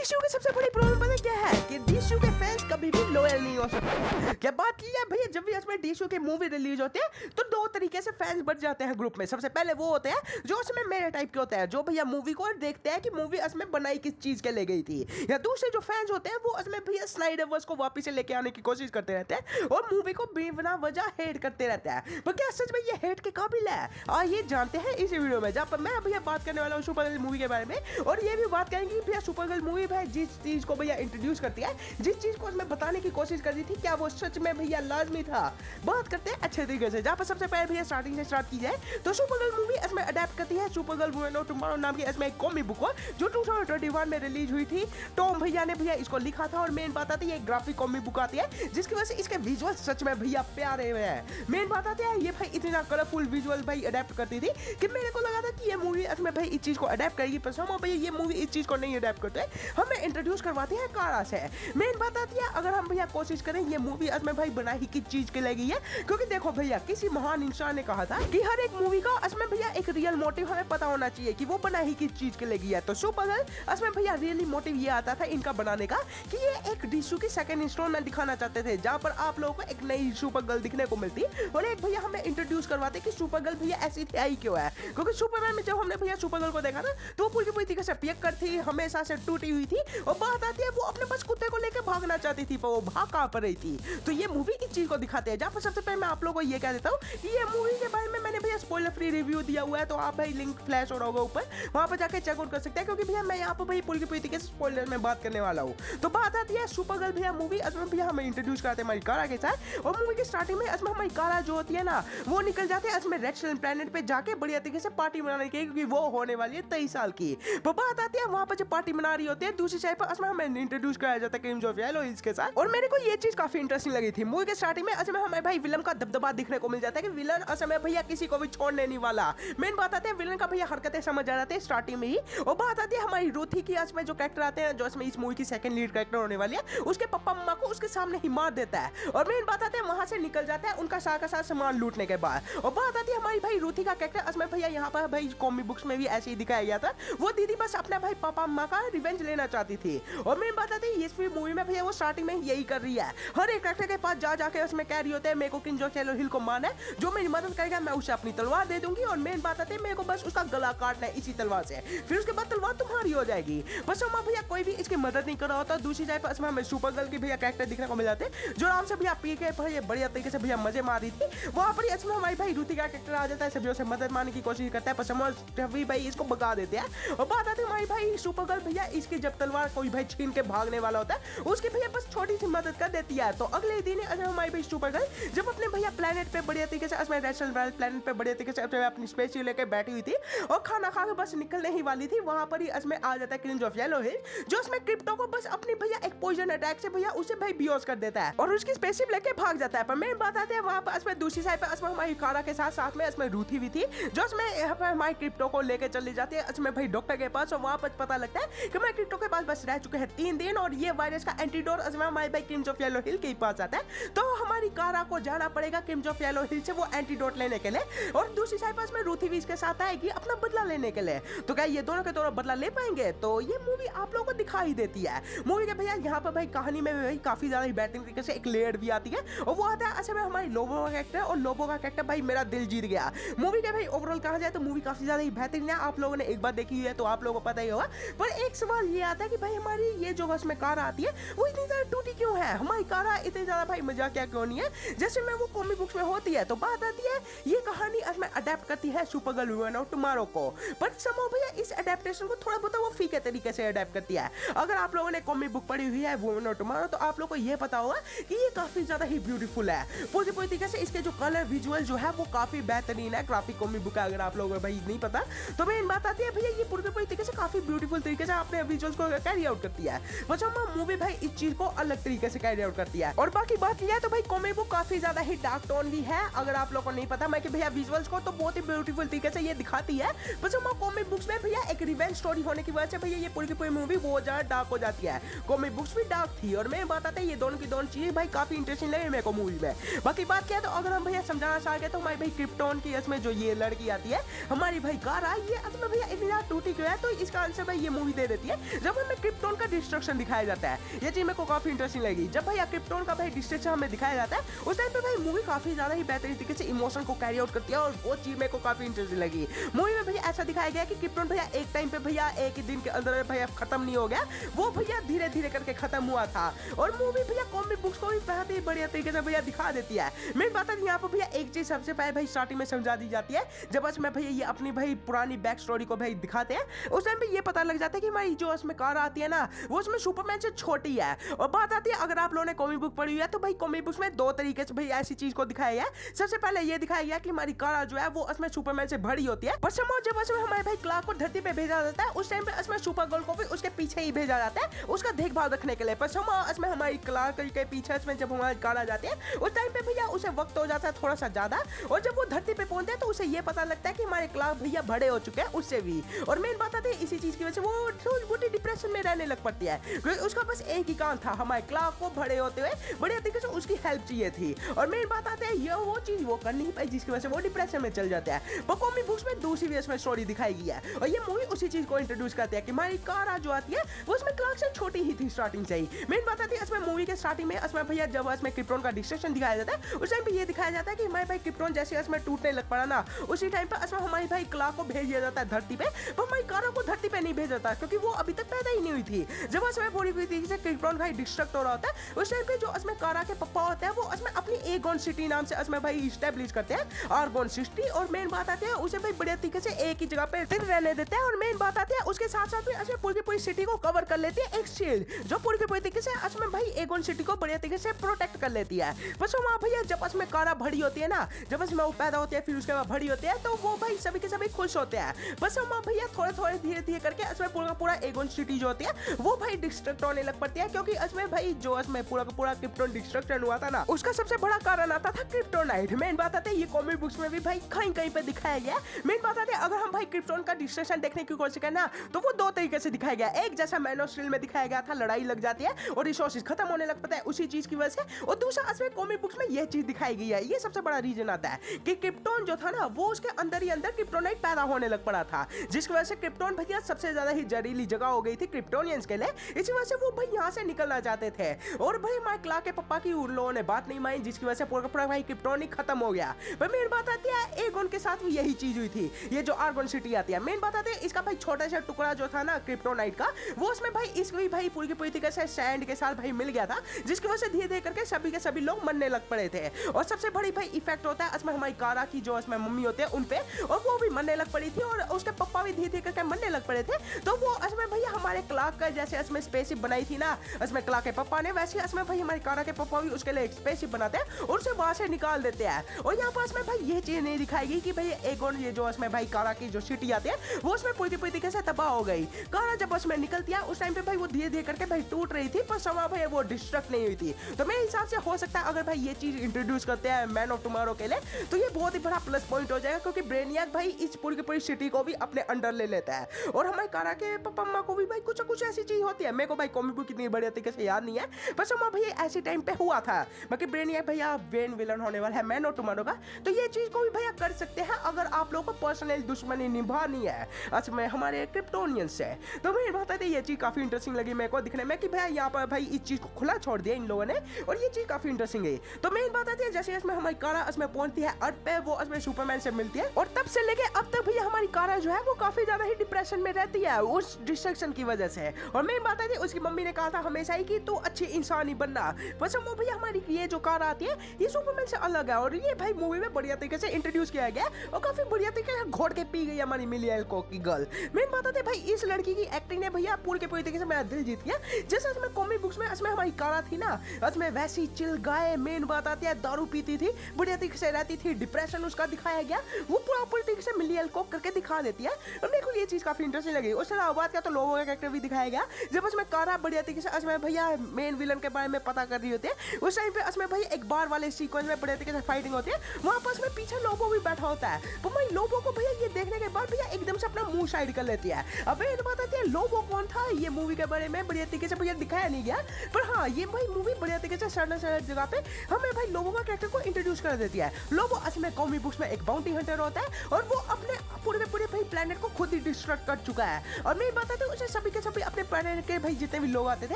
Tissue की सबसे बड़ी प्रॉब्लम पता क्या है कि डीशू के फैंस कभी भी लॉयल नहीं हो सकते। क्या बात की है भैया, जब भी इसमें डीशू की मूवी रिलीज होती है तो दो तरीके से फैंस बन जाते हैं ग्रुप में। सबसे पहले वो होते हैं जो उसमें मेरे टाइप के होते हैं, जो भैया मूवी को देखते हैं कि मूवी उसमें बनाई किस चीज के ले गई थी। या दूसरे जो फैंस होते हैं वो उसमें भैया स्नाइडरवर्स को वापस से लेके आने की कोशिश करते रहते हैं और मूवी को बिना वजह हेट करते रहते हैं। पर क्या सच में ये हेट के काबिल है? आइए जानते हैं इस वीडियो में, जहाँ पर मैं भैया बात करने वाला हूँ सुपरगर्ल मूवी के बारे में। और ये भी बात करेंगे भैया सुपरगर्ल मूवी भाई जिस चीज को भैया इंट्रोड्यूस करती है, जिस चीज को उसमें बताने की कोशिश कर रही थी, क्या वो सच में भैया लाजमी था। बात करते हैं अच्छे तरीके से, जहाँ पर सबसे पहले भैया स्टार्टिंग से स्टार्ट की जाए तो सुपरगर्ल मूवी इसमें अडेप्ट करती है सुपरगर्ल वुमेन ऑफ टुमारो नाम की इसमें एक कॉमिक बुक जो 2021 में रिलीज हुई थी। टॉम भैया ने भैया इसको लिखा था और मेन बात आती है ग्राफिक कॉमिक बुक आती है जिसकी वजह से इसके विजुअल सच में भैया प्यारे हुए हैं। मेन बात आती है ये भाई इतना कलरफुल विजुअल भाई अडेप्ट करती थी कि मेरे को लगा था कि ये मूवी इसमें भाई इस चीज को अडेप्ट करेगी, पर समझो भैया ये मूवी इस चीज को नहीं अडेप्ट करते, हमें इंट्रोड्यूस करवाती है कारा से। मेन बात आती है अगर हम भैया कोशिश करें ये मूवी इसमें भाई बनाई किस चीज के लगी है, क्योंकि देखो भैया किसी महान इंसान ने कहा था कि हर एक मूवी का इसमें भैया एक रियल मोटिव हमें पता होना चाहिए कि वो बनाई किस चीज के लगी है। तो सुपरगर्ल इसमें भैया रियली मोटिव ये आता था इनका बनाने का कि ये एक डीशू की सेकंड इंस्टॉलमेंट दिखाना चाहते थे, जहां पर आप लोगों को एक नई सुपरगर्ल दिखने को मिलती और एक भैया हमें इंट्रोड्यूस करवाते कि सुपरगर्ल भैया ऐसी थी आई क्यों है। क्योंकि सुपरमैन में जब हमने भैया सुपरगर्ल को देखा था तो पूरी पूरी तरीके से पियक्कर थी, हमेशा से टूटी हुई थी और बात आती है वो अपने पास कुत्ते को लेकर भागना चाहती थी, पर वो भाग कहां पर रही थी। तो ये मूवी इस चीज को दिखाते हैं, जहां पर सबसे पहले मैं आप लोगों को ये कह देता हूं कि ये मूवी के बारे में मैंने भैया स्पॉइलर फ्री रिव्यू दिया हुआ है, तो आप भाई लिंक फ्लैश हो रहा होगा ऊपर, वहां पर जाके चेकआउट कर सकते हैं, क्योंकि भैया मैं यहाँ पर भाई पूरी पूरी तरीके से स्पॉइलर में बात करने वाला हूँ। तो बात आती है सुपरगर्ल भैया मूवी इसमें भैया हमें इंट्रोड्यूस कराते हैं हमारी कारा के साथ, और मूवी की स्टार्टिंग में इसमें हमारी कारा जो होती है ना वो निकल जाते हैं इसमें रेड स्टोन प्लेनेट पे जाके बढ़िया तरीके से पार्टी मनाने की, क्योंकि वो होने वाली है 23 साल की। तो बात आती है वहां पर जो पार्टी मना रही होती है, दूसरी साइड पर इसमें हमें इंट्रोड्यूस कराया जाता है किंग्स ऑफ येलो हिल्स के साथ। और मेरे को ये चीज काफी इंटरेस्टिंग लगी थी मूवी के स्टार्टिंग में इसमें हमें भाई विलन का दबदबा दिखने को मिल जाता है कि विलन असल में भैया किसी को भी छोड़ने नहीं वाला। मेन बात आती है विलन का भैया हरकतें समझ आ जाते हैं स्टार्टिंग में ही। और बात आती है हमारी रूथी की इसमें जो कैरेक्टर आते हैं, जो इसमें इस मूवी की सेकंड लीड कैरेक्टर होने वाली है, उसके पापा मम्मा को उसके सामने ही मार देता है। और मेन बात आती है वहां से निकल जाता है उनका सारा का सारा सामान लूटने के बाद। और बात आती है हमारी भाई रूथी का कैरेक्टर इसमें भैया यहाँ पर भाई कॉमिक बुक्स में भी ऐसे ही दिखाया गया था, वो दीदी बस अपने भाई पापा मम्मा का रिवेंज लेना चाहती थी। और मेन बात आती है इस मूवी में भैया वो स्टार्टिंग में यही कर रही है, हर एक कैरेक्टर के पास जा जाके उसमें कह रही होते हैं मेरे को किंग्स ऑफ येलो हिल को मारना है, जो मेरी मदद करेगा मैं उसे अपनी तलवार दे दूंगी। और मेन बात आती है मेरे को बस उसका गला काटना है इसी तलवार से, फिर उसके बाद तलवार तुम्हारी हो जाएगी। बस हम भैया कोई भी इसकी मदद नहीं कर रहा होता। दूसरी साइड पर हमें सुपरगर्ल की भैया कैरेक्टर दिखने को मिल जाते हैं जो आराम से भैया पी के भैया बढ़िया तरीके से भैया मजे मार रही थी। वहां पर इसमें हमारी भाई रूथी का कैरेक्टर आ जाता है, सभी से मदद मारने की कोशिश करता है, पर सभी भाई इसको भगा देते हैं। और बात आती है हमारी भाई सुपरगर्ल भैया इसकी जब तलवार कोई भाई छीन के भागने वाला होता है उसकी भैया बस छोटी सी मदद कर देती है। तो अगले दिन हमारी भाई सुपरगर्ल जब अपने भैया प्लेनेट पे बढ़िया तरीके से प्लेनेट पे बढ़िया तरीके से अपनी स्पेस लेकर बैठी हुई थी और खाना खा के बस निकलने ही वाली थी, वहां पर ही इसमें आ जाता है किंग्स ऑफ येलो हिल, जो इसमें क्रिप्टो को बस अपनी भैया एक पॉइजन अटैक से भैया उसे भाई बेहोश कर देता है और उसकी स्पेसशिप लेके भाग जाता है। पर मेन बात आती है वहां पर इसमें दूसरी साइड पर इसमें हमारी कारा के साथ साथ में इसमें रूथी भी थी, जो इसमें यहाँ पर हमारी क्रिप्टो को लेकर चली जाती है इसमें भाई डॉक्टर के पास। और वहां पर पता लगता है कि मैं क्रिप्टो के पास बस रह चुके हैं 3 दिन और ये वायरस का एंटीडोट इसमें हमारे भाई किंग्स ऑफ येलो हिल के पास आता है। तो हमारी कारा को जाना पड़ेगा किंग्स ऑफ येलो हिल से वो एंटीडोट लेने के लिए, और दूसरी साइड पर रूथी भी इसके साथ आएगी अपना बदला लेने के लिए। तो क्या ये दोनों के दोनों बदला ले पाएंगे? तो ये मूवी आप लोगों को दिखाई देती है। मूवी के भैया यहाँ पर भाई कहानी में भाई काफी ज्यादा बेहतरीन तरीके से एक लेयर भी आती है, और वो आता है असल में हमारी लोबो का कैरेक्टर, और लोबो का कैरेक्टर भाई मेरा दिल जीत गया। मूवी के भाई ओवरऑल कहा जाए तो मूवी काफी ज्यादा बेहतरीन है, आप लोगों ने एक बार देखी हुई है तो आप लोगों को पता ही होगा। पर एक सवाल ये आता है कि भाई हमारी ये जो उसमें कारा आती है वो इतनी ज्यादा टूटी क्यों है, हमारी कारा इतनी ज्यादा भाई मजाक क्या क्यों नहीं है जैसे में वो कॉमिक बुक्स में होती है। तो बात आती है ये कहानी इसमें अडेप्ट करती है सुपरगर्ल वुमेन ऑफ टुमारो को, पर समझो भैया इस अडेप्टेशन को थोड़ा बहुत वो फीके तरीके से अडेप्ट करती है। अगर आप लोगों ने कॉमिक बुक पढ़ी हुई है वुमेन ऑफ टुमारो तो आप लोगों को ये पता होगा कि ये काफी ज्यादा ही ब्यूटीफुल है, पूरी पूरी तरीके से इसके जो कलर विजुअल जो है वो काफी बेहतरीन है। ग्राफिक कॉमिक बुक है, अगर आप लोगों को भाई नहीं पता तो मेन बात आती है भैया ये पूरी पूरी तरीके से काफी ब्यूटीफुल तरीके से अपने विजुअल्स को कैरी आउट करती है। बस मूवी भाई इस चीज को अलग तरीके से कैरी आउट करती है। और बाकी बात किया तो भाई कॉमिक बुक काफी ज्यादा ही डार्क टोन भी है, अगर आप लोगों को नहीं पता मैं कि भैया विजुअल्स को तो बहुत ही ब्यूटीफुल तरीके से ये दिखाती है। बस कॉमिक बुक्स में भैया एक रिवेंज स्टोरी होने की वजह से भैया ये पूरी की पूरी मूवी बहुत ज्यादा डार्क हो जाती है। कॉमिक बुक्स भी डार्क थी और मैं बात आता है ये दोनों की दोनों चीजें भाई काफी इंटरेस्टिंग लगे मेरे को मूवी में। बाकी बात किया तो अगर हम भैया समझाना चाह गए तो हमारी भाई क्रिप्टोन की इसमें जो ये लड़की आती है हमारी भाई कारा, ये इसमें भैया इतनी ज्यादा टूटी क्यों है, तो इसका आंसर भाई ये मूवी दे देती है। जब जब हमें क्रिप्टोन का डिस्ट्रक्शन दिखाया जाता है। ये चीज मेरे को काफी इंटरेस्टिंग लगी। जब भैया क्रिप्टोन का भाई डिस्ट्रक्शन हमें दिखाया जाता है उस टाइम पे भाई मूवी काफी ज्यादा ही बेहतरीन तरीके से इमोशन को कैरी आउट करती है और वो चीज मेरे को काफी इंटरेस्टिंग लगी। मूवी में भैया ऐसा दिखाया गया कि क्रिप्टोन भैया एक टाइम पे भैया एक ही दिन के अंदर भैया खत्म नहीं हो गया, वो भैया धीरे धीरे करके खत्म हुआ था। और मूवी भैया कॉमिक बुक्स को भी बहुत ही बढ़िया तरीके से भैया दिखा देती है। मेन बात है यहाँ पर भैया एक चीज सबसे पहले भाई स्टार्टिंग में समझा दी जाती है। जब उसमें भैया ये अपनी भाई पुरानी बैक स्टोरी को भाई दिखाते हैं उस टाइम पे ये पता लग जाता है कि भाई जो उसमें कार आती है ना वो उसमें सुपरमैन से छोटी है। और बात आती है अगर आप लोगों ने कॉमिक बुक पढ़ी हुई है तो भाई कॉमिक बुक्स में दो तरीके से भाई ऐसी चीज को दिखाया गया है। सबसे पहले ये दिखाया गया कि हमारी कार जो है वो उसमें सुपरमैन से बड़ी होती है, पर समझो जब उसमें हमारे भाई क्लार्क को धरती पे भेजा जाता है उस टाइम पे उसमें सुपर गर्ल को भी उसके पीछे ही भेजा जाता है उसका देखभाल रखने के लिए। पर समझो उसमें हमारी क्लार्क के पीछे उसमें जब हमारी कार आ जाती है उस टाइम पे भैया उसे वक्त हो जाता है थोड़ा सा ज्यादा, और जब वो धरती पे पहुंचते हैं तो उसे ये पता लगता है कि हमारे क्लार्क भैया बड़े हो चुके हैं उससे भी। और मेन बात आती है इसी चीज की वजह से वो डिप्रेशन में रहने लग पड़ती है क्योंकि उसका बस एक ही काम था, हमारे क्लार्क को बड़े होते हुए बढ़िया तरीके से उसकी हेल्प चाहिए थी। और मेन बात आती है ये वो चीज वो कर नहीं पाई जिसकी वजह से वो डिप्रेशन में चल जाता है। पर कॉमिक बुक्स में दूसरी भी इसमें स्टोरी दिखाई गई है और ये मूवी उसी चीज को इंट्रोड्यूस करती है कि हमारी कार जो आती है वो उसमें क्लार्क से छोटी ही थी स्टार्टिंग से ही। मेन बात आती है इसमें मूवी के स्टार्टिंग में इसमें भैया जब इसमें क्रिप्टोन का डिस्ट्रक्शन दिखाया जाता है उस टाइम पे ये दिखाया जाता है कि हमारे भाई क्रिप्टोन जैसे इसमें टूटने लग पड़ा ना उसी टाइम पे इसमें हमारी भाई क्लार्क को भेज दिया जाता है धरती पे, पर हमारी कार को धरती पे नहीं भेजा जाता क्योंकि वो अभी तक पैदा ही नहीं हुई थी। जब इसमें पूरी तरीके से क्रिप्टोन भाई डिस्ट्रक्ट हो रहा होता है उस टाइम पे जो इसमें कारा के पप्पा होते हैं वो इसमें अपनी एगोन सिटी नाम से इसमें भाई एस्टैब्लिश करते हैं आर्गोन सिटी। और मेन बात आती है उसे भाई बढ़िया तरीके से एक ही जगह पे फिर रहने देते हैं। और मेन बात आती है उसके साथ साथ में इसमें पूरी सिटी को कवर कर लेती है एक शील्ड जो पूरी तरीके से इसमें भाई एगोन सिटी को बढ़िया तरीके से प्रोटेक्ट कर लेती है। बस वहाँ भैया जब इसमें कारा भरी होती है ना, जब इसमें वो पैदा होती है फिर उसके बाद भरी होती है तो वो भाई सभी के सभी खुश होते हैं। बस वहाँ भैया थोड़े धीरे करके इसमें पूरा एगोन सिटी जो होती है वो भाई डिस्ट्रक्ट होने लग पड़ती है क्योंकि इसमें भाई जो इसमें पूरा क्रिप्टोन डिस्ट्रक्शन हुआ था ना उसका सबसे बड़ा कारण आता था क्रिप्टोनाइट। मेन बात आती है ये कॉमिक बुक्स में भी भाई कहीं पे दिखाया गया। मेन बात आती है अगर हम भाई क्रिप्टोन का डिस्ट्रक्शन देखने की कोशिश करें ना तो वो दो तरीके से दिखाया गया। एक जैसा मैन ऑफ स्टील में दिखाया गया था लड़ाई लग जाती है और रिसोर्सेज खत्म होने लग पड़ता है उसी चीज की वजह से, और दूसरा इसमें कॉमिक बुक्स में ये चीज दिखाई गई है। ये सबसे बड़ा रीजन आता है कि क्रिप्टोन जो था ना वो उसके अंदर ही अंदर क्रिप्टोनाइट पैदा होने लग पड़ा था जिसकी वजह से क्रिप्टोन भैया सबसे ज्यादा ही जहरीली जगह हो गई थी क्रिप्टोनियंस के लिए। इसी वजह से वो भाई यहाँ से निकलना चाहते थे और भाई माइक क्लार्क के पापा की उन लोगों ने बात नहीं मानी जिसकी वजह से पूरा भाई क्रिप्टोन ही खत्म हो गया। पर मेन बात आती है एगोन के साथ भी यही चीज हुई थी, ये जो आर्गोन सिटी आती है। मेन बात आती है इसका भाई छोटा सा टुकड़ा जो था ना क्रिप्टोनाइट का वो उसमें भाई इसकी भाई पूरी की पूरी तरीके से सैंड के साथ भाई मिल गया था जिसकी वजह से धीरे करके सभी के सभी लोग मरने लग पड़े थे। और सबसे बड़ी भाई इफेक्ट होता है इसमें हमारी कारा की जो इसमें मम्मी होते हैं उन पे, और वो भी मरने लग पड़ी थी और उसके पप्पा भी धीरे करके मरने लग पड़े थे। तो वो इसमें भैया हमारे क्लार्क का जैसे इसमें स्पेसशिप बनाई थी ना इसमें क्लार्क के पापा ने, वैसे इसमें भाई हमारी कारा के पापा भी उसके लिए एक स्पेसशिप बनाते हैं और उसे वहां से निकाल देते हैं। और यहाँ पर इसमें भाई ये चीज नहीं दिखाएगी कि भाई एगोन ये जो इसमें भाई कारा की जो सिटी आती है वो उसमें पूरी तरीके से तबाह हो गई। कारा जब उसमें निकलती है उस टाइम पे भाई वो धीरे करके भाई टूट रही थी पर समा भाई वो डिस्ट्रक्ट नहीं हुई थी। तो मेरे हिसाब से हो सकता है अगर भाई ये चीज इंट्रोड्यूस करते हैं मैन ऑफ टुमारो के लिए तो ये बहुत ही बड़ा प्लस पॉइंट हो जाएगा क्योंकि ब्रेनियक भाई इस पूरी की पूरी सिटी को भी अपने अंडर ले लेता है। और हमारे कारा के पापा अम्मा को भी भाई कुछ ऐसी चीज होती है, मेरे को भाई कॉमिक बुक कितनी बढ़िया तरीके से याद नहीं है, बस अम्मा भाई ऐसी टाइम पे हुआ था बाकी ब्रेनियक भैया वेन विलन होने वाला है मैन ऑफ टुमारो का। तो ये चीज को भी भैया कर सकते हैं अगर आप लोगों को पर्सनल दुश्मनी निभानी है में हमारे क्रिप्टोनियन से। तो मेरी बात है ये चीज काफी इंटरेस्टिंग लगी मेरे को दिखने में कि भैया यहाँ पर भाई इस चीज को खुला छोड़ दिया इन लोगों ने और ये चीज काफी इंटरेस्टिंग है। तो मेन बात आती है जैसे इसमें हमारी कारा इसमें पहुंचती है अर्थ पे वो इसमें सुपरमैन से मिलती है और तब से लेके अब तक भैया हमारी कारा जो है वो काफी ज्यादा ही डिप्रेशन में रहती है उस डिस्ट्रक्शन की वजह से। और मेन बात आती है उसकी मम्मी ने कहा था हमेशा ही कि तू अच्छी इंसान ही बनना, बस वो भैया हमारी ये जो कारा आती है ये सुपरमैन से अलग है और ये भाई मूवी में बढ़िया तरीके से इंट्रोड्यूस किया गया और काफी बढ़िया तरीके से घोट के पी गई हमारी मिली एल्को की गर्ल। मेन बात आती है भाई इस लड़की की एक्टिंग ने भैया पूरे के पूरे तरीके से मेरा दिल जीत गया। जैसे इसमें कॉमिक बुक्स में इसमें हमारी कारा थी ना इसमें वैसी चिल गाय, मेन बात आती है दारू पीती थी बढ़िया तरीके से रहती थी, डिप्रेशन उसका दिखाया गया वो पूरा पूरी तरीके से मिली एल्को करके दिखा देती है और मेरे को ये चीज काफी इंटरेस्टिंग लगी। उसके अलावा बात क्या तो लोगों का कैरेक्टर भी दिखाया गया जब इसमें कारा बढ़िया तरीके से इसमें भैया मेन विलन के बारे में पता कर रही होती है उस टाइम पे इसमें भाई एक बार वाले सीक्वेंस में बढ़िया तरीके से फाइटिंग होती है वहां पर इसमें पीछे लोबो भी बैठा होता है तो भाई लोबो को भैया ये देखने के बाद भैया एकदम से अपना मुंह साइड कर लेती है। अब ये बात आती है लोबो कौन था ये मूवी के बारे में बढ़िया तरीके से भैया दिखाया नहीं गया पर हाँ ये भाई मूवी बढ़िया तरीके से सड़न जगह पे हमें भाई लोबो का कैरेक्टर को इंट्रोड्यूस कर देती है। लोबो असली कॉमिक बुक्स में एक बाउंटी हंटर होता है और वो अपने पूरे भाई प्लेनेट को खुद ही डिस्ट्रक्ट कर चुका है और मेरी बात है तो उसे सब सभी के सभी अपने प्लेनेट के भाई जितने भी लोग आते थे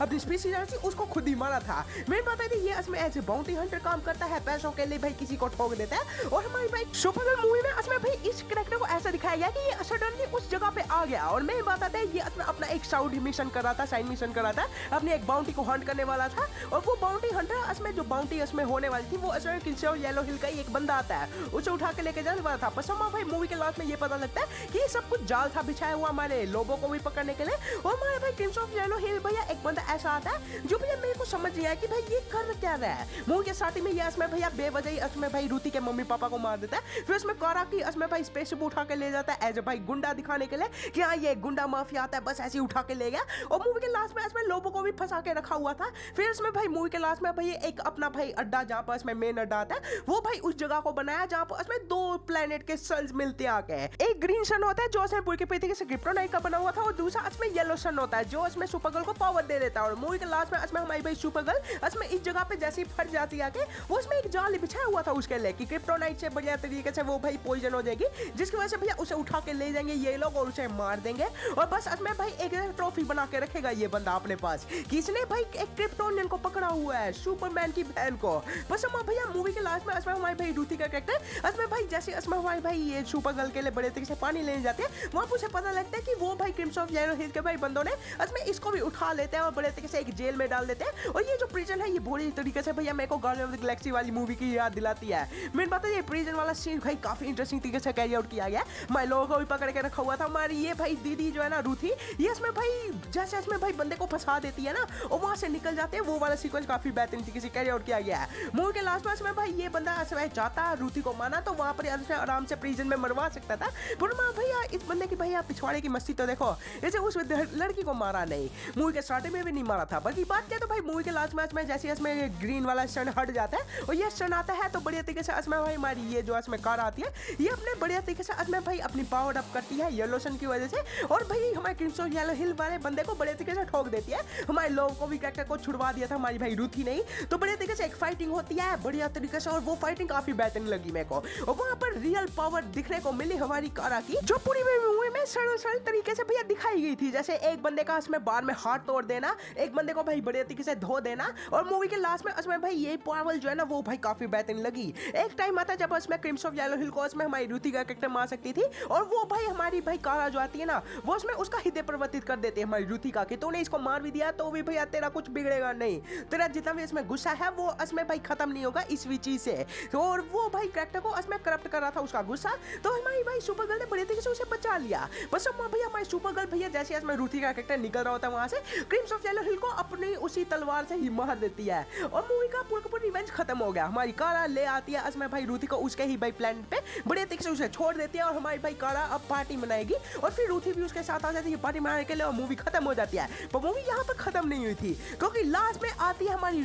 अपनी स्पीशीज थी उसको खुद ही मारा था। मेन बात है ये इसमें एज ए बाउंटी हंटर काम करता है, पैसों के लिए भाई किसी को ठोक देता है। और हमारी भाई सुपरगर्ल मूवी में इसमें भाई इस कैरेक्टर को ऐसा दिखाया गया कि ये सडनली उस जगह पे आ गया। और मेन बात है ये अपना एक साउंड मिशन कर रहा था, साइन मिशन कर रहा था, अपनी एक बाउंटी को हंट करने वाला था। और वो बाउंटी हंटर इसमें जो बाउंटी इसमें होने वाली थी वो इसमें किंगस्टोन येलो हिल का ही एक बंदा आता है, उसे उठा के लेके जाने वाला था। बस हमारा भाई मूवी के लास्ट में ये पता लगता है कि ये सब कुछ जाल था बिछाया हुआ हमारे लोगों को भी पकड़ने के लिए। और हमारे भाई किंगस्टोन येलो हिल भैया एक बंदा ऐसा आता है जो भैया मेरे को समझ नहीं आया कि भाई ये कर क्या रहा है। मूवी के स्टार्टिंग में ये इसमें भैया बेवजह इसमें भाई रूथी के मम्मी पापा को मार देता है, फिर उसमें कारा की इसमें भाई स्पेसशिप उठा के ले जाता है एज ए भाई गुंडा दिखाने के लिए कि हाँ ये गुंडा माफिया आता है, बस ऐसे ही उठा के ले गया। और मूवी के लास्ट में इसमें लोगों को भी फंसा के रखा हुआ था। फिर इसमें भाई मूवी के लास्ट में भाई एक अपना भाई अड्डा जहाँ पर इसमें मेन अड्डा आता है वो भाई उस जगह को बनाया जहाँ पर इसमें दो प्लेनेट के सन्स मिलते आके हैं। एक ग्रीन सन होता है जो इसमें पूरी की पूरी से क्रिप्टोनाइट का बना हुआ था और दूसरा इसमें येलो सन होता है जो इसमें सुपरगर्ल को पावर दे देता है। और मूवी के लास्ट में इसमें हमारी भाई सुपरगर्ल इसमें इस जगह पे जैसे ही फट जाती है आके वो उसमें एक जाल बिछाया हुआ था उसके लिए कि क्रिप्टोनाइट से बढ़िया तरीके से वो भाई पॉइजन हो जाएगी, जिसकी वजह से भैया उसे उठा के ले जाएंगे ये लोग और उसे मार देंगे। और बस इसमें भाई एक ट्रॉफी बना के रखेगा ये बंदा अपने पास कि इसने भाई एक क्रिप्टोनियन को पकड़ा हुआ है, सुपरमैन की बहन को। बस हम भैया मूवी के लास्ट में इसमें हमारे भाई रूथी का कैरेक्टर इसमें भाई जैसे इसमें हमारे भाई ये सुपरगर्ल के लिए बड़े तरीके से पानी लेने जाते हैं वहां पर उसे पता लगता है कि वो भाई क्रिम्सन ऑफ येलो हिल के भाई बंदों ने इसमें इसको भी उठा लेते हैं और बड़े तरीके से एक जेल में डाल देते हैं। और ये जो प्रिजन है ये बुरी तरीके से भैया मेरे को गार्डियन ऑफ द गैलेक्सी वाली मूवी की याद दिलाती है। मेन बात है ये प्रिजन वाला सीन भाई काफी इंटरेस्टिंग तरीके से कैरी आउट किया गया। मैं लोगों को भी पकड़ के रखा हुआ था। हमारी ये भाई दीदी जो है ना रूथी ये इसमें भाई जैसे इसमें भाई बंदे को फंसा देती है ना और वहां से निकल जाते हैं, वो वाला सीक्वेंस काफी बेहतरीन तरीके से कैरी आउट किया गया है। मूवी के लास्ट में भाई ये बंदा ऐसे जाता है रूथी को माना तो वहां पर आराम से प्रिजन में मरवा सकता था, पर भैया इस बंदे की भैया पिछवाड़े की मस्ती तो देखो, जैसे उस लड़की को मारा नहीं, मूवी के स्टार्टिंग में भी नहीं मारा था। बल्कि बात क्या तो भाई मूवी के लास्ट मैच में जैसे इसमें ग्रीन वाला स्टन हट जाता है और ये स्टन आता है तो बढ़िया तरीके से इसमें भाई हमारी ये जो इसमें कार आती है ये अपने बढ़िया तरीके से इसमें भाई अपनी पावर अप करती है येलो सन की वजह से और भाई हमारे क्रिम्सन येलो हिल वाले बंदे को बढ़िया तरीके से ठोक देती है। हमारे लोगों को भी कैरेक्टर को छुड़वा दिया था हमारी भाई रूथी नहीं, तो बढ़िया तरीके से एक फाइटिंग होती है बढ़िया तरीके से और वो फाइटिंग काफी बेहतरीन लगी मेरे को। और वहां पर रियल पावर दिखने को मिली हमारी कारा की जो पूरी मूवी में सरल तरीके से भैया दिखाई गई थी। जैसे एक बंदे का इसमें बार में हाथ तोड़ देना, एक बंदे को भाई बढ़िया तरीके से धो देना और मूवी के लास्ट में इसमें भाई ये पावर जो है ना वो भाई काफी बेहतरीन लगी। एक टाइम आता जब इसमें क्रिम्सन ऑफ येलो हिल को इसमें हमारी रूथी का कैरेक्टर मार सकती थी और वो भाई हमारी भाई कारा जो आती है ना वो उसमें उसका हृदय परिवर्तित कर देती है हमारी रूथी का कि तूने इसको मार भी दिया तो भी भैया तेरा कुछ बिगड़ेगा नहीं, तेरा जितना भी इसमें गुस्सा है वो इसमें भाई खत्म नहीं होगा इस चीज से। और वो भाई कैरेक्टर को इसमें करप्ट कर रहा था उसका गुस्सा, तो हमारी भाई सुपरगर्ल ने बढ़िया तरीके से उसे बचा लिया। बस हम भैया हमारी सुपरगर्ल भैया जैसे इसमें रूथी का कैरेक्टर निकल रहा होता है वहां से क्रिम्सन ऑफ येलो हिल को अपनी उसी तलवार से ही मार देती है और मूवी का पूरा रिवेंज खत्म हो गया। हमारी कारा ले आती है इसमें भाई रूथी को उसके ही भाई प्लेनेट पे बढ़िया तरीके से उसे छोड़ देती है और हमारी भाई कारा अब पार्टी मनाएगी और फिर रूथी भी उसके साथ आ जाती है पार्टी मनाने के लिए और मूवी खत्म हो जाती है। पर मूवी यहाँ पर खत्म नहीं हुई थी क्योंकि लास्ट में आती है हमारी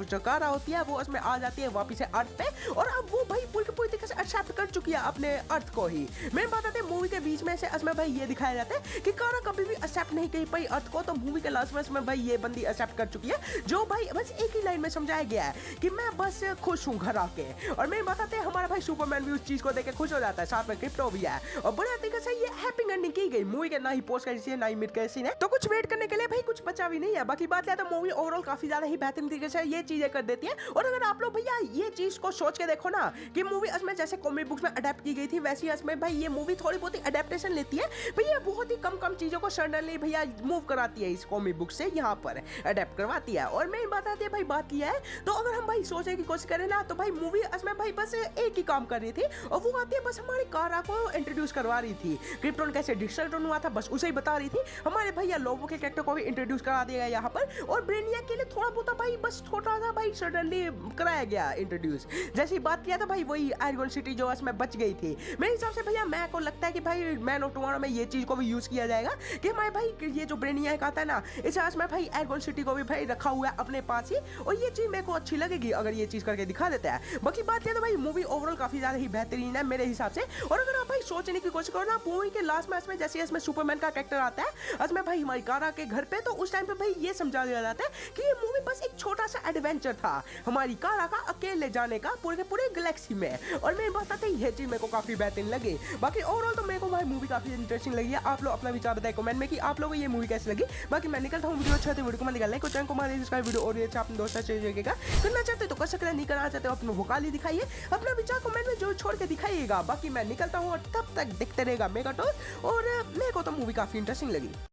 जो कारा होती है वो उसमें आ जाती है वापिस से अर्थ पे और अब वो भाई पूरी तरीके से एक्सेप्ट कर चुकी है अपने अर्थ को ही। मेन बात आती है मूवी के बीच में से इसमें भाई ये दिखाया जाता है कि कारा कभी भी एक्सेप्ट नहीं कर पाई अर्थ को, तो मूवी के लास्ट में इसमें भाई ये बंदी एक्सेप्ट कर चुकी है जो भाई बस एक ही लाइन में समझाया गया है कि मैं बस खुश हूँ घर आके। और मेन बात आती है हमारा भाई सुपरमैन भी उस चीज को देख के खुश हो जाता है, साथ में क्रिप्टो भी है और बड़े तरीके से ये हैप्पी एंडिंग की गई मूवी के, ना ही पोस्ट क्रेडिट सीन ना ही मिड क्रेडिट सीन है, तो कुछ वेट करने के लिए भाई कुछ बचा भी नहीं है। बाकी बात है तो मूवी ओवरऑल काफी ज्यादा ही बेहतरीन तरीके से ये चीजें कर देती है। और अगर आप लोग भैया ये चीज को सोच के देखो ना कि मूवी इसमें जैसे कॉमिक बुक्स में अडेप्ट की गई थी वैसी इसमें भाई ये मूवी थोड़ी बहुत ही अडेप्टेशन लेती है भैया, बहुत ही कम चीजों को सडनली भैया मूव कराती है इस कॉमिक बुक से यहाँ पर अडेप्ट करवाती है। और मेन बात आती है भाई बात किया है तो अगर हम भाई सोचने की कोशिश करें ना तो भाई मूवी इसमें भाई बस एक ही काम कर रही थी और वो आती है बस हमारी कारा को इंट्रोड्यूस करवा रही थी, क्रिप्टोन कैसे डिस्ट्रक्ट हुआ था बस उसे ही बता रही थी। हमारे भैया लोगों के कैरेक्टर को भी इंट्रोड्यूस करा दिया गया यहाँ पर और ब्रेनिया के लिए थोड़ा बहुत भाई बस छोटा सा भाई सडनली कराया गया इंट्रोड्यूस। जैसी बात किया था भाई वही आयरन सिटी जो इसमें बच गई थी। मेरे हिसाब से भैया मैं को लगता है कि भाई मैन ऑफ टुमारो में ये चीज को भी यूज किया जाएगा कि हमारे भाई ये जो ब्रेनिया आता है ना इस में भाई आयरन सिटी को भी भाई रखा हुआ है अपने पास ही और ये चीज मेरे को अच्छी लगेगी अगर ये चीज करके दिखा देता है। बाकी बात किया तो भाई मूवी ओवरऑल काफी ज्यादा ही बेहतरीन है मेरे हिसाब से। और अगर आप भाई सोचने की कोशिश करो ना, मूवी के लास्ट में जैसे इसमें सुपरमैन का कैरेक्टर आता है उसमें भाई हमारी कारा के घर पे, तो उस टाइम पे भाई ये समझा दिया जाता है कि ये मूवी बस एक छोटा सा एडवेंचर था हमारी कारा का अकेले जाने का पूरे के पूरे गैलेक्सी में। और मेरे बताते ही ये चीज मेरे को काफी बेहतरीन लगी। बाकी ओवरऑल तो मेरे को भाई मूवी काफी इंटरेस्टिंग लगी है। आप लोग अपना विचार बताएं कमेंट में कि आप लोगों को ये मूवी कैसी लगी। बाकी मैं निकलता हूँ, वीडियो अच्छा तो वीडियो को मत निकालना, चैनल को मार दीजिए, वीडियो और अच्छा अपने दोस्तों से देखेगा, करना चाहते तो कर सकते हैं, नहीं करना चाहते हो अपना वोकाली दिखाइए, अपना विचार कमेंट में जो छोड़ के दिखाइएगा। बाकी मैं निकलता हूँ और तब तक देखते रहेगा मेगा टॉक, और मेरे को तो मूवी काफी इंटरेस्टिंग लगी।